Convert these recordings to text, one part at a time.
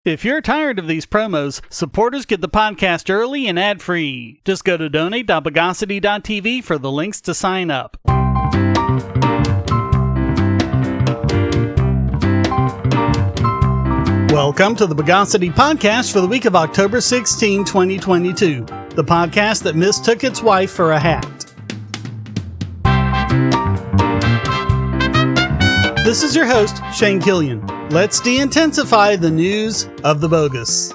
If you're tired of these promos, supporters get the podcast early and ad-free. Just go to donate.bogosity.tv for the links to sign up. Welcome to the Bogosity Podcast for the week of October 16, 2022. The podcast that mistook its wife for a hat. This is your host, Shane Killian. Let's de-intensify the news of the bogus.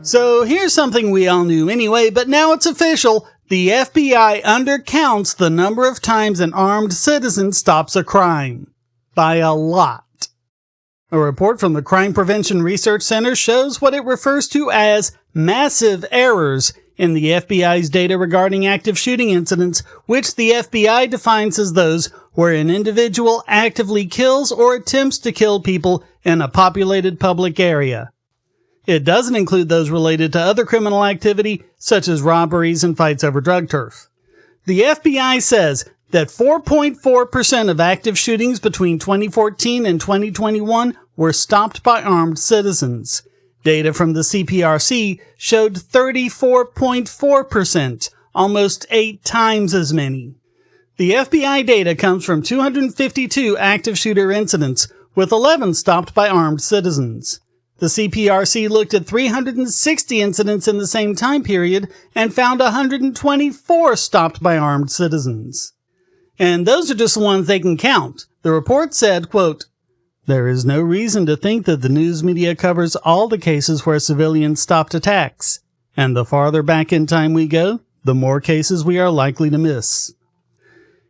So here's something we all knew anyway, but now it's official. The FBI undercounts the number of times an armed citizen stops a crime. By a lot. A report from the Crime Prevention Research Center shows what it refers to as massive errors in the FBI's data regarding active shooting incidents, which the FBI defines as those where an individual actively kills or attempts to kill people in a populated public area. It doesn't include those related to other criminal activity, such as robberies and fights over drug turf. The FBI says that 4.4% of active shootings between 2014 and 2021 were stopped by armed citizens. Data from the CPRC showed 34.4%, almost 8 times as many. The FBI data comes from 252 active shooter incidents, with 11 stopped by armed citizens. The CPRC looked at 360 incidents in the same time period and found 124 stopped by armed citizens. And those are just the ones they can count. The report said, quote, "There is no reason to think that the news media covers all the cases where civilians stopped attacks. And the farther back in time we go, the more cases we are likely to miss."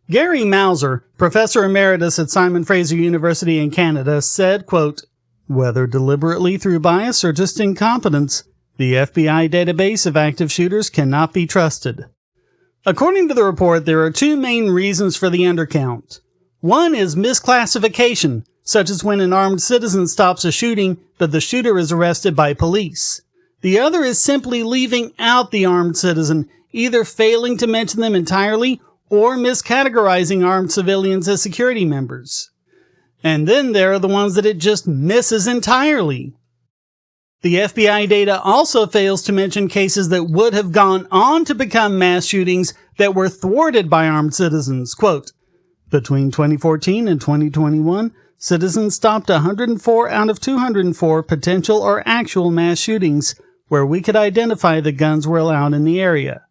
Gary Mauser, professor emeritus at Simon Fraser University in Canada, said, quote, "Whether deliberately through bias or just incompetence, the FBI database of active shooters cannot be trusted." According to the report, there are two main reasons for the undercount. One is misclassification, such as when an armed citizen stops a shooting, but the shooter is arrested by police. The other is simply leaving out the armed citizen, either failing to mention them entirely or miscategorizing armed civilians as security members. And then there are the ones that it just misses entirely. The FBI data also fails to mention cases that would have gone on to become mass shootings that were thwarted by armed citizens. Quote, "Between 2014 and 2021, citizens stopped 104 out of 204 potential or actual mass shootings where we could identify the guns were allowed in the area.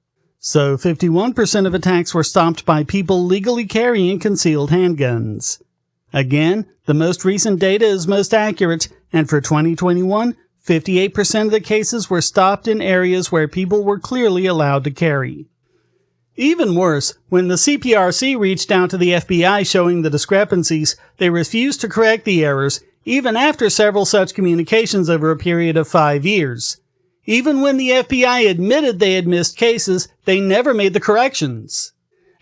So 51% of attacks were stopped by people legally carrying concealed handguns." Again, the most recent data is most accurate, and for 2021, 58% of the cases were stopped in areas where people were clearly allowed to carry. Even worse, when the CPRC reached out to the FBI showing the discrepancies, they refused to correct the errors, even after several such communications over a period of 5 years. Even when the FBI admitted they had missed cases, they never made the corrections.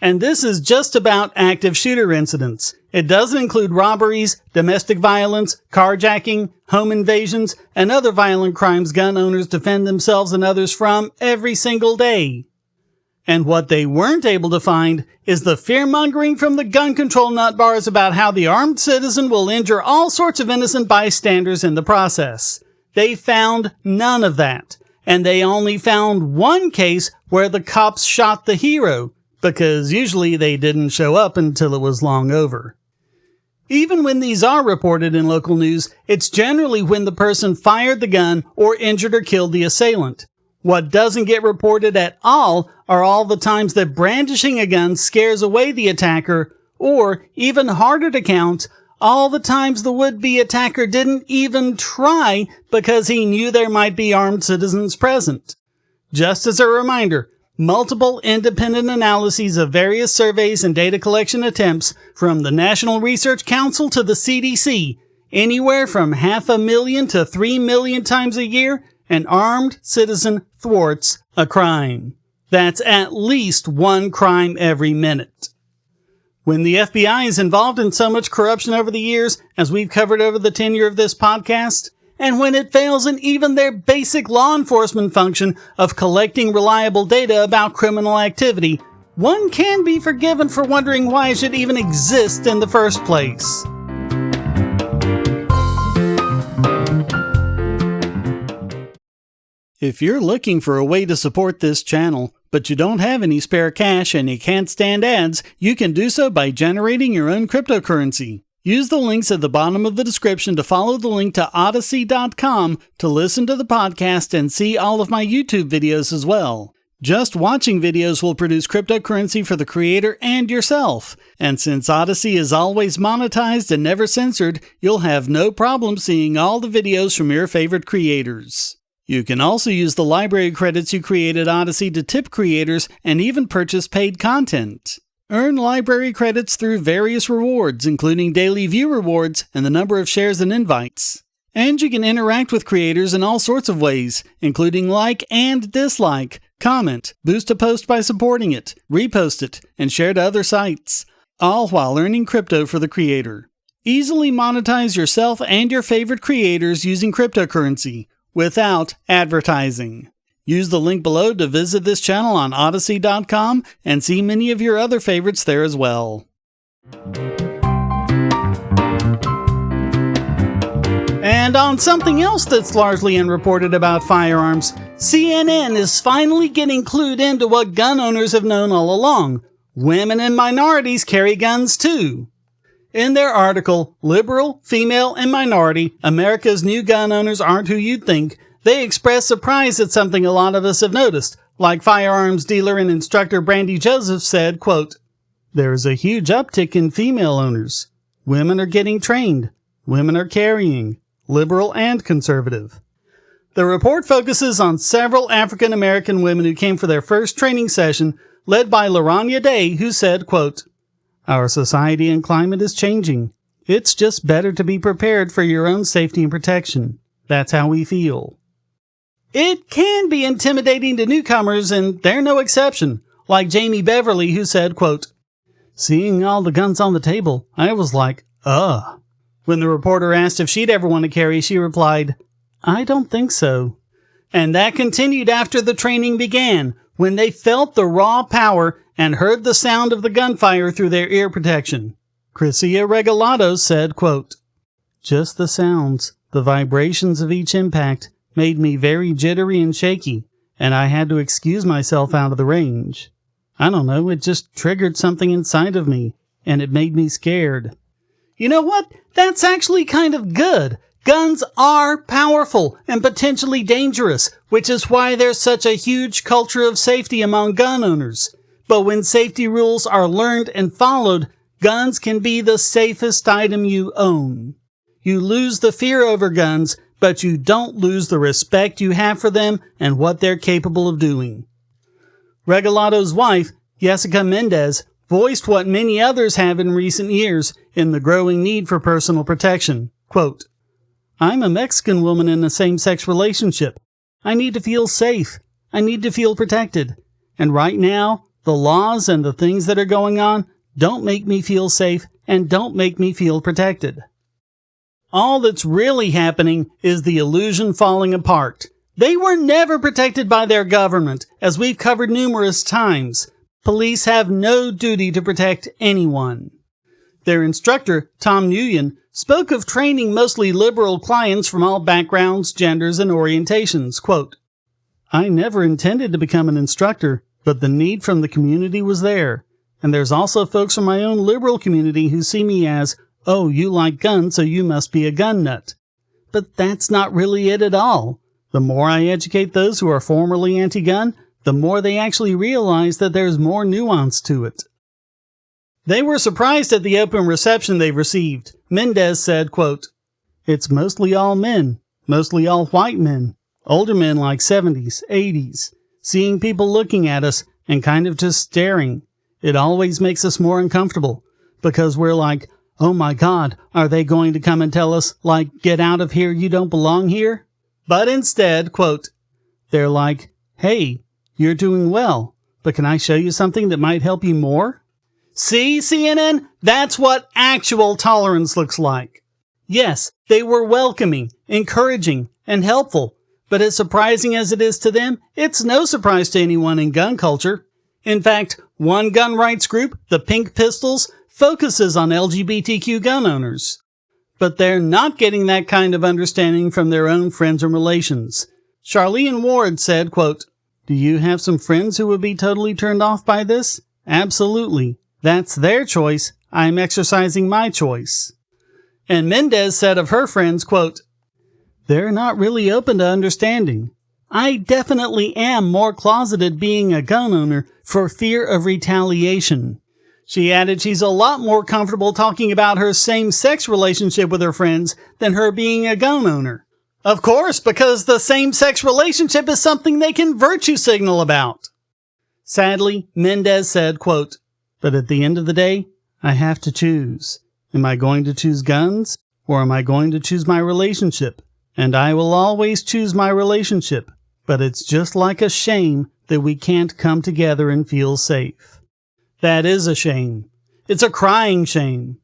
And this is just about active shooter incidents. It doesn't include robberies, domestic violence, carjacking, home invasions, and other violent crimes gun owners defend themselves and others from every single day. And what they weren't able to find is the fear-mongering from the gun control nutbars about how the armed citizen will injure all sorts of innocent bystanders in the process. They found none of that. And they only found one case where the cops shot the hero, because usually they didn't show up until it was long over. Even when these are reported in local news, it's generally when the person fired the gun or injured or killed the assailant. What doesn't get reported at all are all the times that brandishing a gun scares away the attacker, or, even harder to count, all the times the would-be attacker didn't even try because he knew there might be armed citizens present. Just as a reminder, multiple independent analyses of various surveys and data collection attempts, from the National Research Council to the CDC, anywhere from 500,000 to 3 million times a year, an armed citizen thwarts a crime. That's at least one crime every minute. When the FBI is involved in so much corruption over the years, as we've covered over the tenure of this podcast, and when it fails in even their basic law enforcement function of collecting reliable data about criminal activity, one can be forgiven for wondering why it should even exist in the first place. If you're looking for a way to support this channel, but you don't have any spare cash and you can't stand ads, you can do so by generating your own cryptocurrency. Use the links at the bottom of the description to follow the link to Odysee.com to listen to the podcast and see all of my YouTube videos as well. Just watching videos will produce cryptocurrency for the creator and yourself. And since Odysee is always monetized and never censored, you'll have no problem seeing all the videos from your favorite creators. You can also use the library credits you create at Odysee to tip creators and even purchase paid content. Earn library credits through various rewards, including daily view rewards and the number of shares and invites. And you can interact with creators in all sorts of ways, including like and dislike, comment, boost a post by supporting it, repost it, and share to other sites, all while earning crypto for the creator. Easily monetize yourself and your favorite creators using cryptocurrency without advertising. Use the link below to visit this channel on Odysee.com and see many of your other favorites there as well. And on something else that's largely unreported about firearms, CNN is finally getting clued into what gun owners have known all along. Women and minorities carry guns too. In their article, Liberal, Female, and Minority, America's New Gun Owners Aren't Who You'd Think, they express surprise at something a lot of us have noticed. Like firearms dealer and instructor Brandy Joseph said, quote, "There is a huge uptick in female owners. Women are getting trained. Women are carrying. Liberal and conservative." The report focuses on several African American women who came for their first training session, led by Laranya Day, who said, quote, "Our society and climate is changing. It's just better to be prepared for your own safety and protection. That's how we feel." It can be intimidating to newcomers, and they're no exception. Like Jamie Beverly, who said, quote, "Seeing all the guns on the table, I was like, ugh." When the reporter asked if she'd ever want to carry, she replied, "I don't think so." And that continued after the training began, when they felt the raw power and heard the sound of the gunfire through their ear protection. Crisia Regalado said, quote, "Just the sounds, the vibrations of each impact, made me very jittery and shaky, and I had to excuse myself out of the range. I don't know, it just triggered something inside of me, and it made me scared." You know what? That's actually kind of good. Guns are powerful and potentially dangerous, which is why there's such a huge culture of safety among gun owners. But when safety rules are learned and followed, guns can be the safest item you own. You lose the fear over guns, but you don't lose the respect you have for them and what they're capable of doing. Regalado's wife, Jessica Mendez, voiced what many others have in recent years in the growing need for personal protection. Quote, "I'm a Mexican woman in a same-sex relationship. I need to feel safe. I need to feel protected. And right now, the laws and the things that are going on don't make me feel safe and don't make me feel protected." All that's really happening is the illusion falling apart. They were never protected by their government, as we've covered numerous times. Police have no duty to protect anyone. Their instructor, Tom Nguyen, spoke of training mostly liberal clients from all backgrounds, genders, and orientations. Quote, "I never intended to become an instructor, but the need from the community was there. And there's also folks from my own liberal community who see me as, oh, you like guns, so you must be a gun nut. But that's not really it at all. The more I educate those who are formerly anti-gun, the more they actually realize that there's more nuance to it." They were surprised at the open reception they've received. Mendez said, quote, "It's mostly all men, mostly all white men, older men like 70s, 80s, seeing people looking at us and kind of just staring. It always makes us more uncomfortable because we're like, oh my God, are they going to come and tell us, like, get out of here, you don't belong here? But instead, quote, they're like, hey, you're doing well, but can I show you something that might help you more? See, CNN? That's what actual tolerance looks like. Yes, they were welcoming, encouraging, and helpful, but as surprising as it is to them, it's no surprise to anyone in gun culture. In fact, one gun rights group, the Pink Pistols, focuses on LGBTQ gun owners. But they're not getting that kind of understanding from their own friends and relations. Charlene Ward said, quote, "Do you have some friends who would be totally turned off by this? Absolutely. That's their choice. I'm exercising my choice." And Mendez said of her friends, quote, "They're not really open to understanding. I definitely am more closeted being a gun owner for fear of retaliation." She added she's a lot more comfortable talking about her same-sex relationship with her friends than her being a gun owner. Of course, because the same-sex relationship is something they can virtue signal about. Sadly, Mendez said, quote, "But at the end of the day, I have to choose. Am I going to choose guns, or am I going to choose my relationship? And I will always choose my relationship, but it's just like a shame that we can't come together and feel safe." That is a shame. It's a crying shame.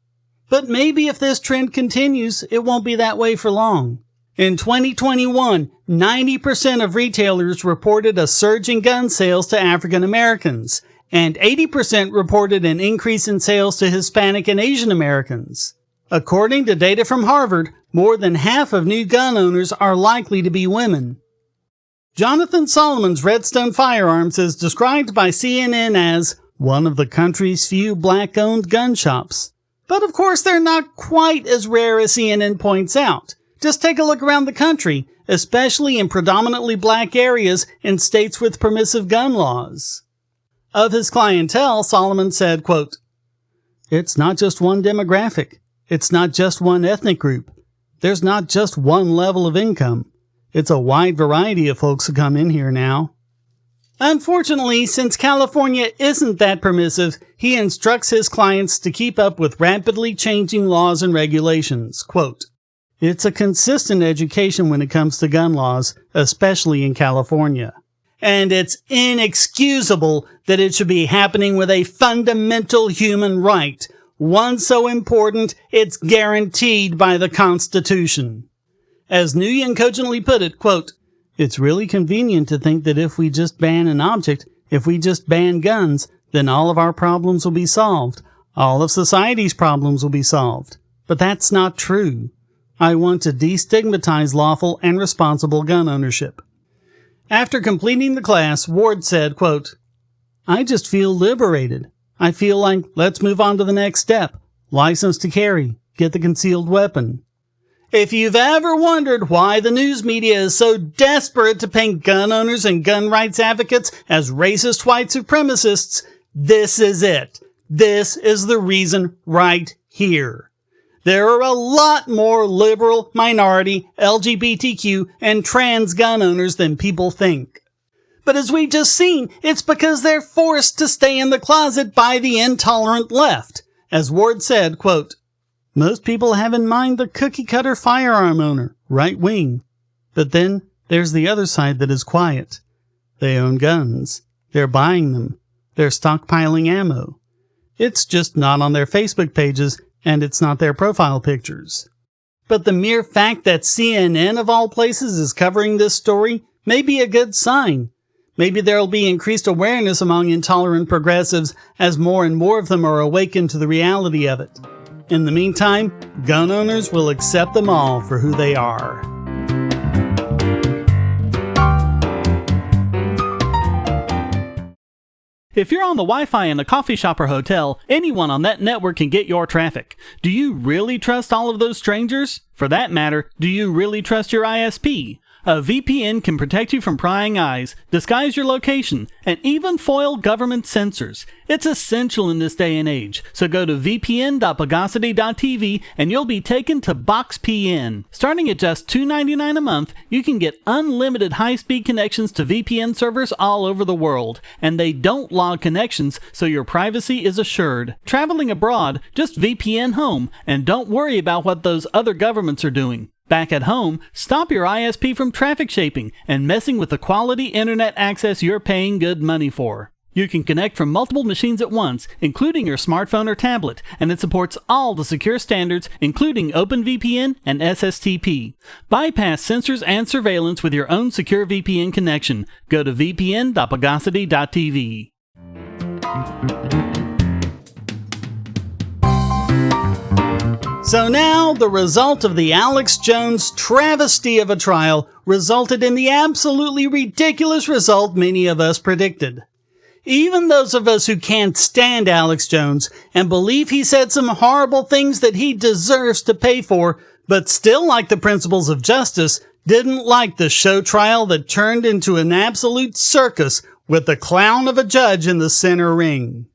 But maybe if this trend continues, it won't be that way for long. In 2021, 90% of retailers reported a surge in gun sales to African Americans, and 80% reported an increase in sales to Hispanic and Asian Americans. According to data from Harvard, more than half of new gun owners are likely to be women. Jonathan Solomon's Redstone Firearms is described by CNN as one of the country's few black-owned gun shops. But of course, they're not quite as rare as CNN points out. Just take a look around the country, especially in predominantly black areas in states with permissive gun laws. Of his clientele, Solomon said, quote, "It's not just one demographic. It's not just one ethnic group. There's not just one level of income. It's a wide variety of folks who come in here now." Unfortunately, since California isn't that permissive, he instructs his clients to keep up with rapidly changing laws and regulations. Quote, "It's a consistent education when it comes to gun laws, especially in California. And it's inexcusable that it should be happening with a fundamental human right, one so important it's guaranteed by the Constitution." As Nguyen cogently put it, quote, "It's really convenient to think that if we just ban an object, if we just ban guns, then all of our problems will be solved. All of society's problems will be solved. But that's not true. I want to destigmatize lawful and responsible gun ownership." After completing the class, Ward said, quote, "I just feel liberated. I feel like, let's move on to the next step. License to carry. Get the concealed weapon." If you've ever wondered why the news media is so desperate to paint gun owners and gun rights advocates as racist white supremacists, this is it. This is the reason right here. There are a lot more liberal, minority, LGBTQ, and trans gun owners than people think. But as we've just seen, it's because they're forced to stay in the closet by the intolerant left. As Ward said, quote, "Most people have in mind the cookie-cutter firearm owner, right wing. But then there's the other side that is quiet. They own guns. They're buying them. They're stockpiling ammo. It's just not on their Facebook pages, and it's not their profile pictures." But the mere fact that CNN of all places is covering this story may be a good sign. Maybe there will be increased awareness among intolerant progressives as more and more of them are awakened to the reality of it. In the meantime, gun owners will accept them all for who they are. If you're on the Wi-Fi in a coffee shop or hotel, anyone on that network can get your traffic. Do you really trust all of those strangers? For that matter, do you really trust your ISP? A VPN can protect you from prying eyes, disguise your location, and even foil government censors. It's essential in this day and age, so go to vpn.bogosity.tv and you'll be taken to BoxPN. Starting at just $2.99 a month, you can get unlimited high-speed connections to VPN servers all over the world, and they don't log connections, so your privacy is assured. Traveling abroad, just VPN home, and don't worry about what those other governments are doing. Back at home, stop your ISP from traffic shaping and messing with the quality internet access you're paying good money for. You can connect from multiple machines at once, including your smartphone or tablet, and it supports all the secure standards, including OpenVPN and SSTP. Bypass censors and surveillance with your own secure VPN connection. Go to vpn.bogosity.tv. So now, the result of the Alex Jones travesty of a trial resulted in the absolutely ridiculous result many of us predicted. Even those of us who can't stand Alex Jones and believe he said some horrible things that he deserves to pay for, but still like the principles of justice, didn't like the show trial that turned into an absolute circus with the clown of a judge in the center ring.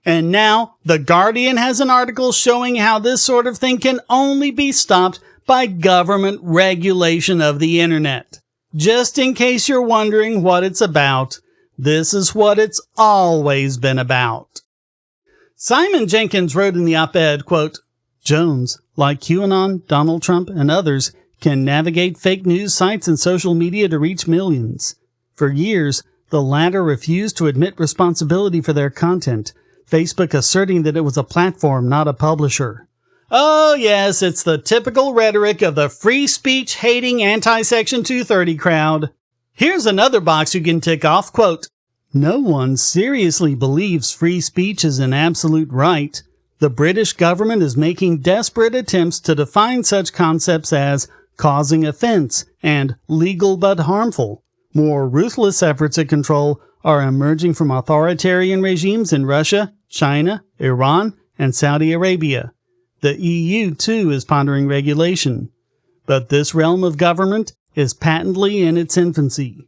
And now, The Guardian has an article showing how this sort of thing can only be stopped by government regulation of the internet. Just in case you're wondering what it's about, this is what it's always been about. Simon Jenkins wrote in the op-ed, quote, Jones, like QAnon, Donald Trump, and others, can navigate fake news sites and social media to reach millions. For years, the latter refused to admit responsibility for their content, Facebook asserting that it was a platform, not a publisher. Oh yes, it's the typical rhetoric of the free speech hating anti-Section 230 crowd. Here's another box you can tick off, quote, No one seriously believes free speech is an absolute right. The British government is making desperate attempts to define such concepts as causing offense and legal but harmful. More ruthless efforts at control are emerging from authoritarian regimes in Russia, China, Iran, and Saudi Arabia. The EU, too, is pondering regulation. But this realm of government is patently in its infancy.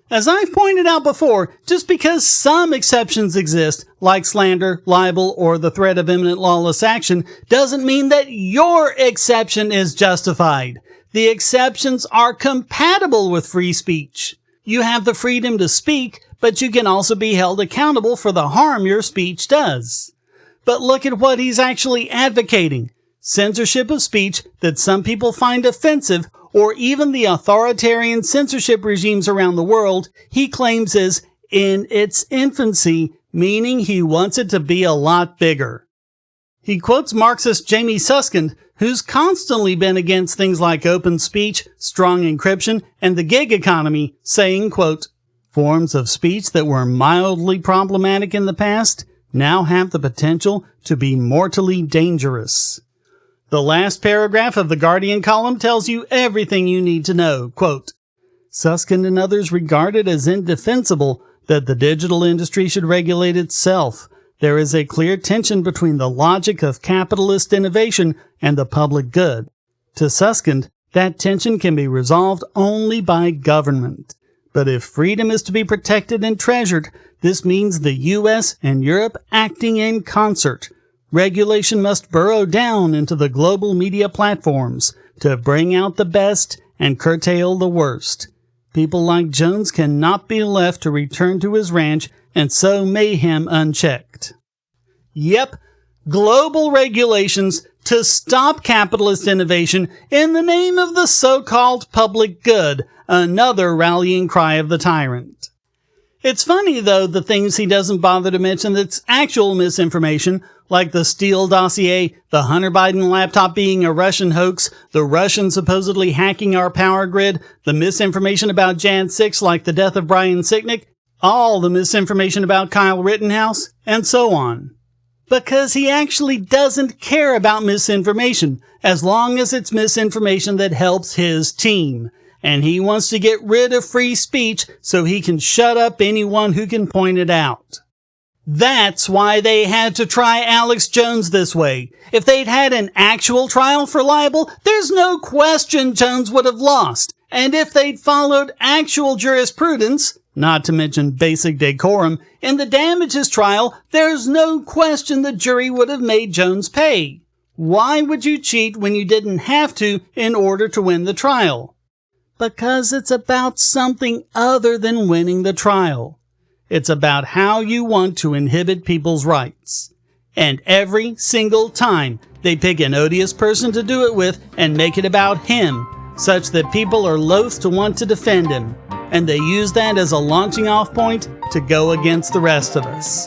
As I've pointed out before, just because some exceptions exist, like slander, libel, or the threat of imminent lawless action, doesn't mean that your exception is justified. The exceptions are compatible with free speech. You have the freedom to speak, but you can also be held accountable for the harm your speech does. But look at what he's actually advocating. Censorship of speech that some people find offensive, or even the authoritarian censorship regimes around the world, he claims is in its infancy, meaning he wants it to be a lot bigger. He quotes Marxist Jamie Susskind, who's constantly been against things like open speech, strong encryption, and the gig economy, saying, quote, Forms of speech that were mildly problematic in the past now have the potential to be mortally dangerous. The last paragraph of the Guardian column tells you everything you need to know. Quote, Susskind and others regard it as indefensible that the digital industry should regulate itself. There is a clear tension between the logic of capitalist innovation and the public good. To Susskind, that tension can be resolved only by government. But if freedom is to be protected and treasured, this means the U.S. and Europe acting in concert. Regulation must burrow down into the global media platforms to bring out the best and curtail the worst. People like Jones cannot be left to return to his ranch and sow mayhem unchecked. Yep, global regulations to stop capitalist innovation in the name of the so-called public good, another rallying cry of the tyrant. It's funny, though, the things he doesn't bother to mention that's actual misinformation, like the Steele dossier, the Hunter Biden laptop being a Russian hoax, the Russians supposedly hacking our power grid, the misinformation about Jan 6 like the death of Brian Sicknick, all the misinformation about Kyle Rittenhouse, and so on. Because he actually doesn't care about misinformation, as long as it's misinformation that helps his team. And he wants to get rid of free speech so he can shut up anyone who can point it out. That's why they had to try Alex Jones this way. If they'd had an actual trial for libel, there's no question Jones would have lost. And if they'd followed actual jurisprudence, not to mention basic decorum, in the damages trial, there's no question the jury would have made Jones pay. Why would you cheat when you didn't have to in order to win the trial? Because it's about something other than winning the trial. It's about how you want to inhibit people's rights. And every single time, they pick an odious person to do it with and make it about him, such that people are loath to want to defend him. And they use that as a launching off point to go against the rest of us.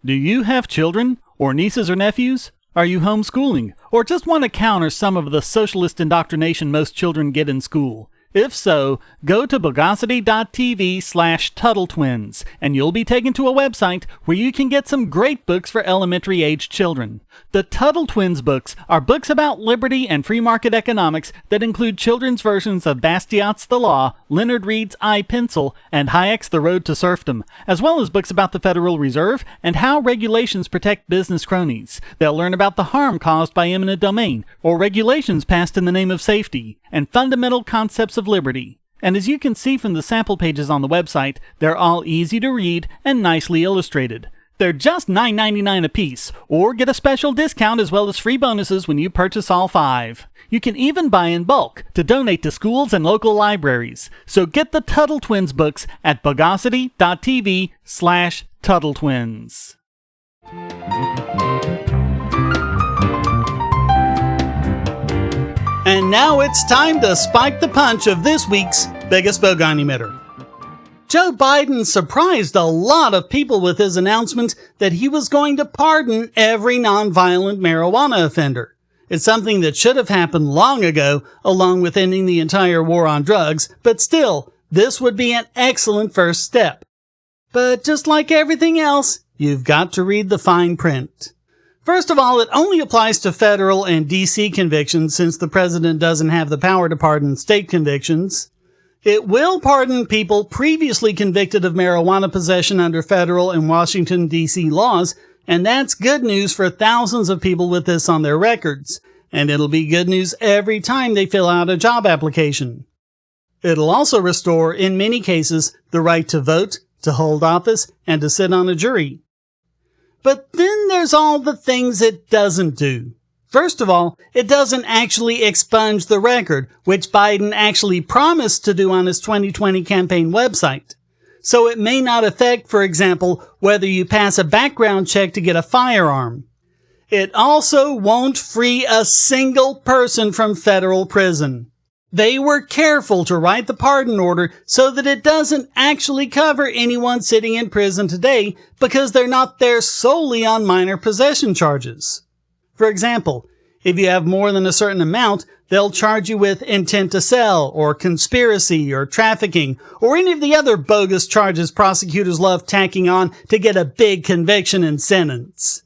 Do you have children or nieces or nephews? Are you homeschooling or just want to counter some of the socialist indoctrination most children get in school? If so, go to bogosity.tv/TuttleTwins, and you'll be taken to a website where you can get some great books for elementary-aged children. The Tuttle Twins books are books about liberty and free market economics that include children's versions of Bastiat's The Law, Leonard Read's I, Pencil, and Hayek's The Road to Serfdom, as well as books about the Federal Reserve and how regulations protect business cronies. They'll learn about the harm caused by eminent domain, or regulations passed in the name of safety, and fundamental concepts of liberty. And as you can see from the sample pages on the website, they're all easy to read and nicely illustrated. They're just $9.99 a piece, or get a special discount as well as free bonuses when you purchase all 5. You can even buy in bulk to donate to schools and local libraries. So get the Tuttle Twins books at bogosity.tv/TuttleTwins. And now it's time to spike the punch of this week's biggest bogon emitter. Joe Biden surprised a lot of people with his announcement that he was going to pardon every nonviolent marijuana offender. It's something that should have happened long ago, along with ending the entire war on drugs, but still, this would be an excellent first step. But just like everything else, you've got to read the fine print. First of all, it only applies to federal and D.C. convictions since the president doesn't have the power to pardon state convictions. It will pardon people previously convicted of marijuana possession under federal and Washington, D.C. laws, and that's good news for thousands of people with this on their records. And it'll be good news every time they fill out a job application. It'll also restore, in many cases, the right to vote, to hold office, and to sit on a jury. But then there's all the things it doesn't do. First of all, it doesn't actually expunge the record, which Biden actually promised to do on his 2020 campaign website. So it may not affect, for example, whether you pass a background check to get a firearm. It also won't free a single person from federal prison. They were careful to write the pardon order so that it doesn't actually cover anyone sitting in prison today because they're not there solely on minor possession charges. For example, if you have more than a certain amount, they'll charge you with intent to sell, or conspiracy, or trafficking, or any of the other bogus charges prosecutors love tacking on to get a big conviction and sentence.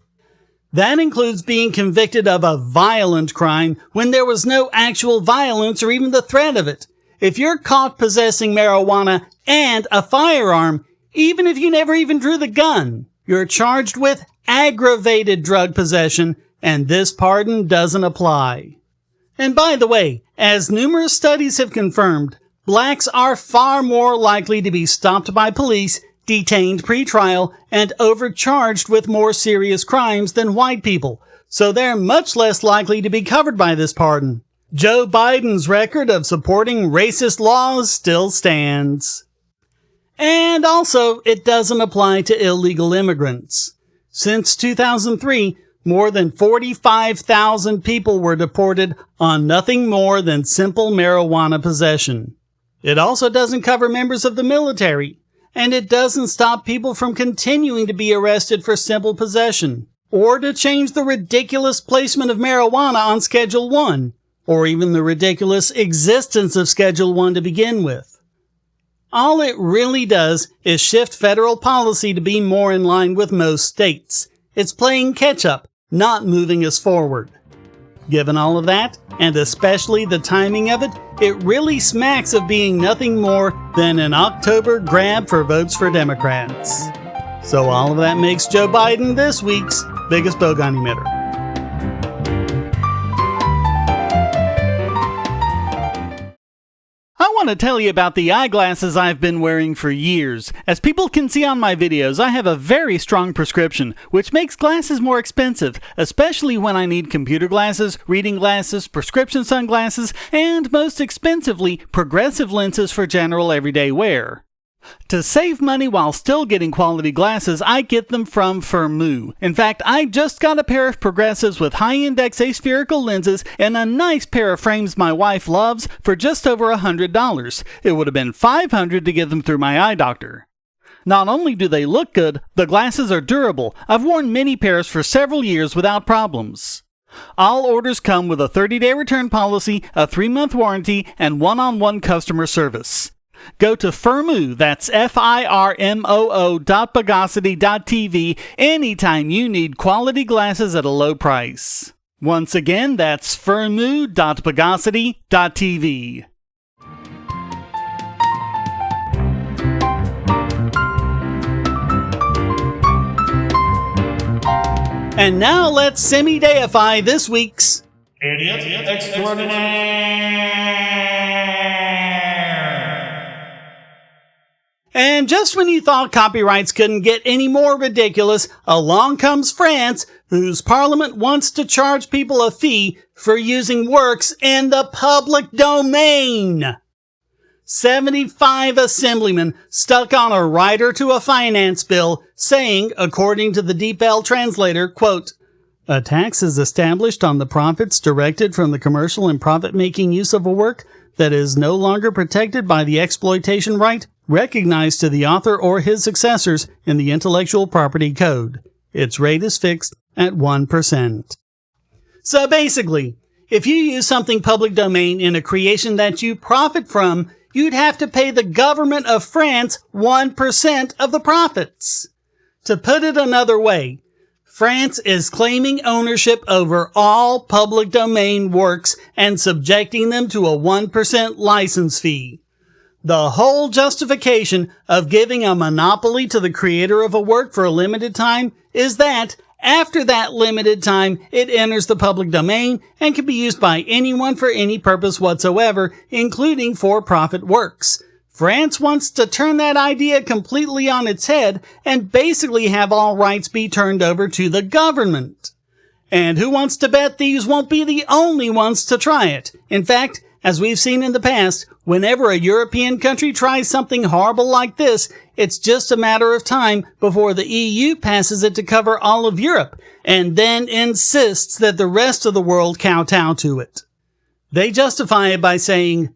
That includes being convicted of a violent crime when there was no actual violence or even the threat of it. If you're caught possessing marijuana and a firearm, even if you never even drew the gun, you're charged with aggravated drug possession, and this pardon doesn't apply. And by the way, as numerous studies have confirmed, blacks are far more likely to be stopped by police, detained pre-trial, and overcharged with more serious crimes than white people, so they're much less likely to be covered by this pardon. Joe Biden's record of supporting racist laws still stands. And also, it doesn't apply to illegal immigrants. Since 2003, more than 45,000 people were deported on nothing more than simple marijuana possession. It also doesn't cover members of the military, and it doesn't stop people from continuing to be arrested for simple possession, or to change the ridiculous placement of marijuana on Schedule 1, or even the ridiculous existence of Schedule 1 to begin with. All it really does is shift federal policy to be more in line with most states. It's playing catch-up, not moving us forward. Given all of that, and especially the timing of it, it really smacks of being nothing more than an October grab for votes for Democrats. So all of that makes Joe Biden this week's biggest bogon emitter. I want to tell you about the eyeglasses I've been wearing for years. As people can see on my videos, I have a very strong prescription, which makes glasses more expensive, especially when I need computer glasses, reading glasses, prescription sunglasses, and most expensively, progressive lenses for general everyday wear. To save money while still getting quality glasses, I get them from Firmoo. In fact, I just got a pair of progressives with high-index aspherical lenses and a nice pair of frames my wife loves for just over $100. It would have been $500 to get them through my eye doctor. Not only do they look good, the glasses are durable. I've worn many pairs for several years without problems. All orders come with a 30-day return policy, a 3-month warranty, and one-on-one customer service. Go to Firmoo, that's FIRMOO.Bogosity.tv anytime you need quality glasses at a low price. Once again, that's Firmoo.Bogosity.tv. And now let's semi-deify this week's Idiot Extraordinaire. And just when you thought copyrights couldn't get any more ridiculous, along comes France, whose parliament wants to charge people a fee for using works in the public domain. 75 assemblymen stuck on a rider to a finance bill saying, according to the DeepL translator, quote, "A tax is established on the profits directed from the commercial and profit-making use of a work that is no longer protected by the exploitation right recognized to the author or his successors in the Intellectual Property Code. Its rate is fixed at 1%. So basically, if you use something public domain in a creation that you profit from, you'd have to pay the government of France 1% of the profits. To put it another way, France is claiming ownership over all public domain works and subjecting them to a 1% license fee. The whole justification of giving a monopoly to the creator of a work for a limited time is that after that limited time, it enters the public domain and can be used by anyone for any purpose whatsoever, including for-profit works. France wants to turn that idea completely on its head and basically have all rights be turned over to the government. And who wants to bet these won't be the only ones to try it? In fact, as we've seen in the past, whenever a European country tries something horrible like this, it's just a matter of time before the EU passes it to cover all of Europe, and then insists that the rest of the world kowtow to it. They justify it by saying,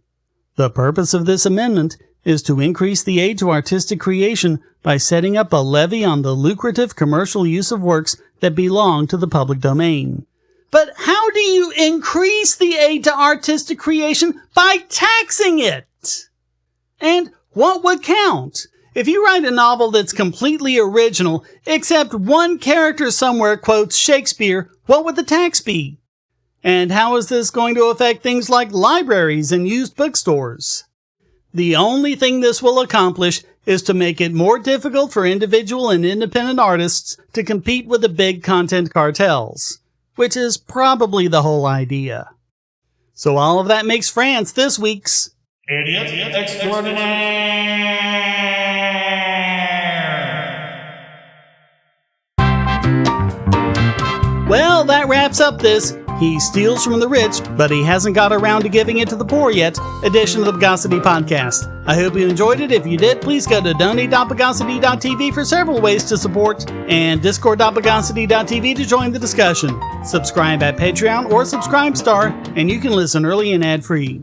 "The purpose of this amendment is to increase the aid to artistic creation by setting up a levy on the lucrative commercial use of works that belong to the public domain." But how do you increase the aid to artistic creation? By taxing it! And what would count? If you write a novel that's completely original, except one character somewhere quotes Shakespeare, what would the tax be? And how is this going to affect things like libraries and used bookstores? The only thing this will accomplish is to make it more difficult for individual and independent artists to compete with the big content cartels, which is probably the whole idea. So all of that makes France this week's Idiot Extraordinaire. Well, that wraps up this "He steals from the rich, but he hasn't got around to giving it to the poor yet" edition of the Bogosity Podcast. I hope you enjoyed it. If you did, please go to donate.bogosity.tv for several ways to support, and discord.bogosity.tv to join the discussion. Subscribe at Patreon or Subscribestar, and you can listen early and ad-free.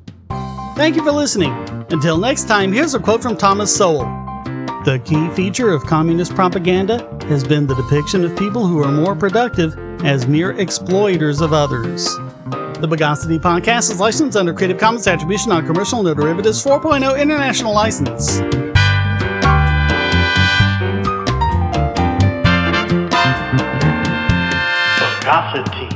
Thank you for listening. Until next time, here's a quote from Thomas Sowell. "The key feature of communist propaganda has been the depiction of people who are more productive as mere exploiters of others." The Bogosity Podcast is licensed under Creative Commons Attribution Non-Commercial No Derivatives 4.0 International License. Bogosity.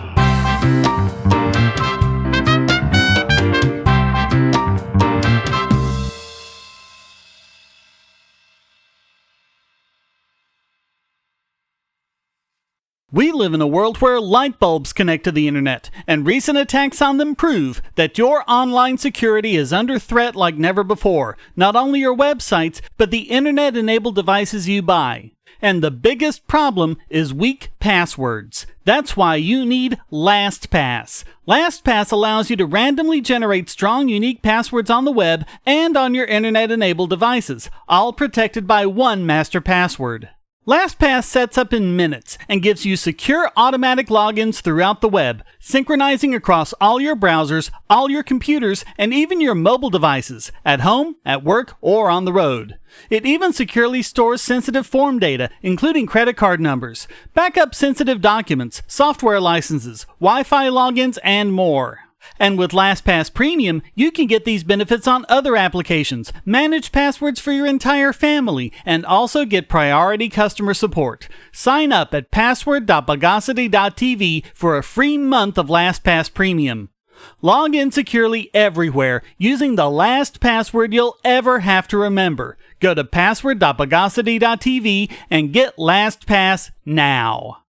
We live in a world where light bulbs connect to the internet, and recent attacks on them prove that your online security is under threat like never before. Not only your websites, but the internet-enabled devices you buy. And the biggest problem is weak passwords. That's why you need LastPass. LastPass allows you to randomly generate strong, unique passwords on the web and on your internet-enabled devices, all protected by one master password. LastPass sets up in minutes and gives you secure automatic logins throughout the web, synchronizing across all your browsers, all your computers, and even your mobile devices, at home, at work, or on the road. It even securely stores sensitive form data, including credit card numbers, backup sensitive documents, software licenses, Wi-Fi logins, and more. And with LastPass Premium, you can get these benefits on other applications, manage passwords for your entire family, and also get priority customer support. Sign up at password.bogosity.tv for a free month of LastPass Premium. Log in securely everywhere using the last password you'll ever have to remember. Go to password.bogosity.tv and get LastPass now.